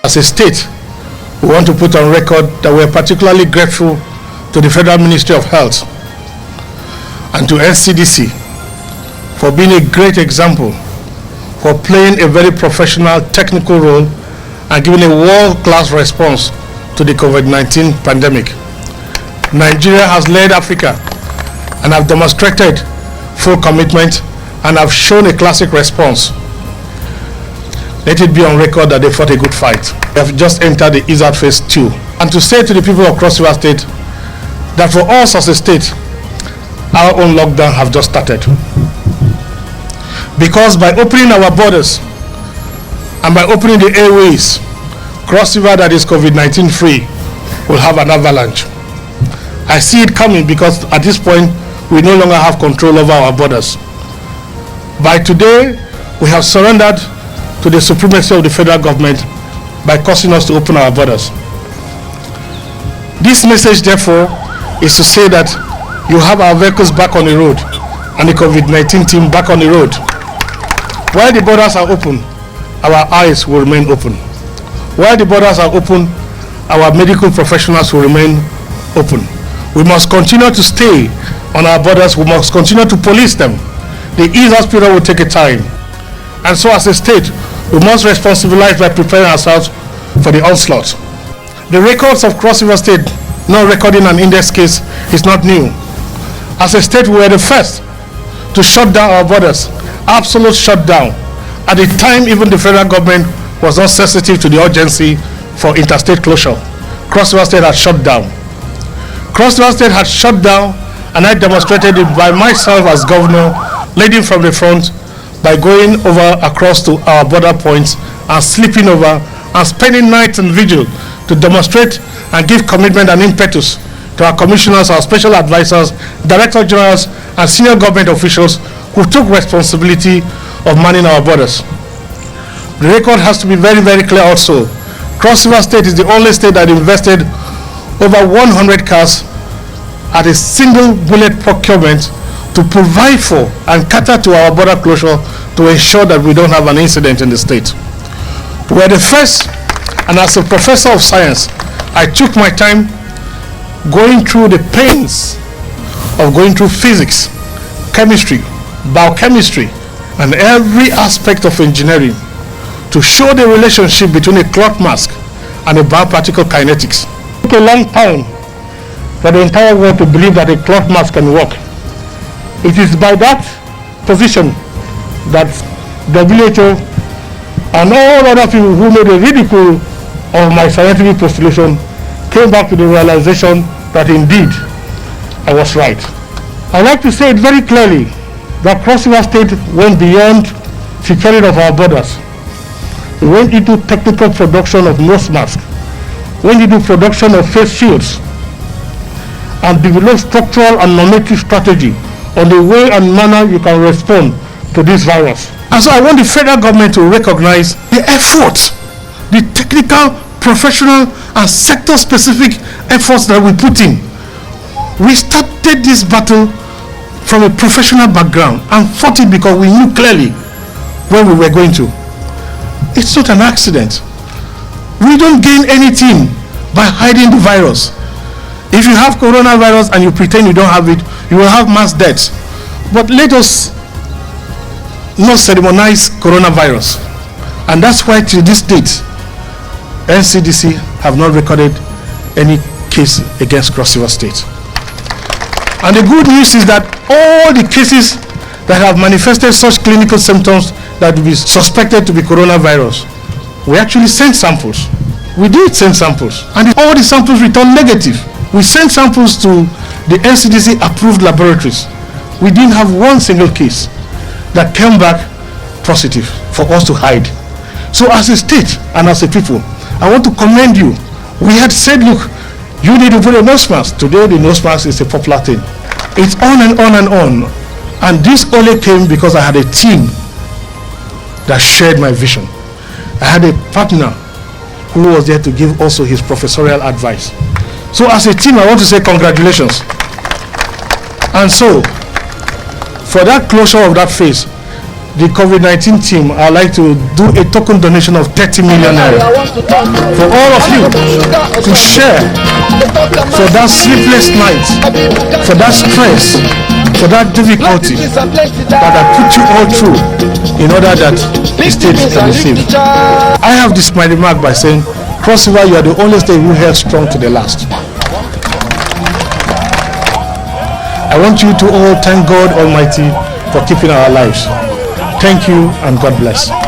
As a state, we want to put on record that we are particularly grateful to the Federal Ministry of Health and to NCDC for being a great example, for playing a very professional technical role and giving a world-class response to the COVID-19 pandemic. Nigeria has led Africa and have demonstrated full commitment and have shown a classic response. Let it be on record that they fought a good fight. They have just entered the ISAT phase 2. And to say to the people of Cross River State that for us as a state, our own lockdown have just started. Because by opening our borders and by opening the airways, Cross River that is COVID-19 free will have an avalanche. I see it coming because at this point, we no longer have control over our borders. By today, we have surrendered to the supremacy of the federal government by causing us to open our borders. This message, therefore, is to say that you have our vehicles back on the road and the COVID-19 team back on the road. While the borders are open, our eyes will remain open. While the borders are open, our medical professionals will remain open. We must continue to stay on our borders. We must continue to police them. The ease-out period will take a time. And so as a state, we must responsibilize by preparing ourselves for the onslaught. The records of Cross River State not recording an index case is not new. As a state, we were the first to shut down our borders, absolute shutdown. At the time, even the federal government was not sensitive to the urgency for interstate closure. Cross River State had shut down. Cross River State had shut down, and I demonstrated it by myself as governor, leading from the front, by going over across to our border points and sleeping over and spending nights in vigil to demonstrate and give commitment and impetus to our commissioners, our special advisors, director generals, and senior government officials who took responsibility of manning our borders. The record has to be very, very clear also. Cross River State is the only state that invested over 100 cars at a single bullet procurement to provide for and cater to our border closure to ensure that we don't have an incident in the state. We're the first, and as a professor of science, I took my time going through the pains of going through physics, chemistry, biochemistry, and every aspect of engineering to show the relationship between a cloth mask and a bioparticle kinetics. It took a long time for the entire world to believe that a cloth mask can work. It is by that position that WHO and all other people who made a ridicule of my scientific postulation came back to the realization that indeed I was right. I like to say it very clearly that Cross River State went beyond security of our borders. We went into technical production of nose masks, went into production of face shields, and developed structural and normative strategy on the way and manner you can respond to this virus. And so I want the federal government to recognize the effort, the technical, professional, and sector-specific efforts that we put in. We started this battle from a professional background and fought it because we knew clearly where we were going to. It's not an accident. We don't gain anything by hiding the virus. If you have coronavirus and you pretend you don't have it, you will have mass deaths. But let us not ceremonize coronavirus. And that's why to this date, NCDC have not recorded any case against Cross River State. And the good news is that all the cases that have manifested such clinical symptoms that will be suspected to be coronavirus, we actually sent samples. We did send samples, and all the samples returned negative. We sent samples to the NCDC approved laboratories. We didn't have one single case that came back positive for us to hide. So as a state and as a people, I want to commend you. We had said, look, you need to put a nose mask. Today the nose mask is a popular thing. It's on and on and on. And this only came because I had a team that shared my vision. I had a partner who was there to give also his professorial advice. So as a team, I want to say congratulations. And so, for that closure of that phase, the COVID-19 team, I'd like to do a token donation of 30 million naira for all of you to share for that sleepless night, for that stress, for that difficulty that I put you all through in order that the state can be saved. I have this my remark by saying, Cross River, you are the only state who held strong to the last. I want you to all thank God Almighty for keeping our lives. Thank you and God bless.